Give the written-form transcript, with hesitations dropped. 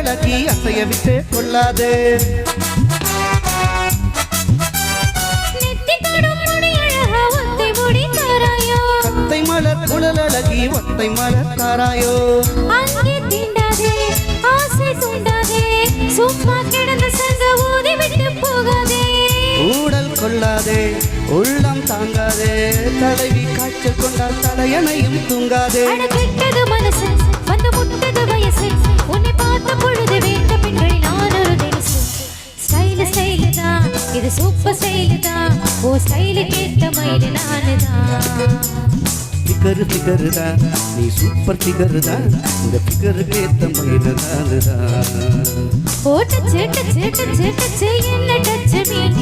அழகி அசைய விட்டு கொள்ளாதே. கத்தை மலர் குழல் அழகி ஒத்தை மலர் தாராயோ. அங்கே தீண்டாதே ஆசை தூண்டாதே சும்மா கிடந்த சங்க ஊதி விட்டு போகாதே. ஊடல் கொள்ளாதே உள்ளம் தாங்காதே தலைவி காய்ச்சல் கொண்டால் தலையணையும் தூங்காதே. கெட்டது மனசு வந்து முட்டது வயசு உன்னை பார்த்த பொழுது வேண்ட பெண்களில் நான் ஒரு தினசு. ஸ்டைலு ஸ்டைலு தான் இது சூப்பர் ஸ்டைலு தான் ஓ ஸ்டைலு கேட்ட மயிறு நானு தான். ஃபிகரு ஃபிகரு தான் நீ சூப்பர் ஃபிகரு தான் இந்த ஃபிகருக்கு ஏத்த மயிறு நானு தான். ஓ டச்சு டச்சு டச்சு டச்சு என்ன டச்சு மீன்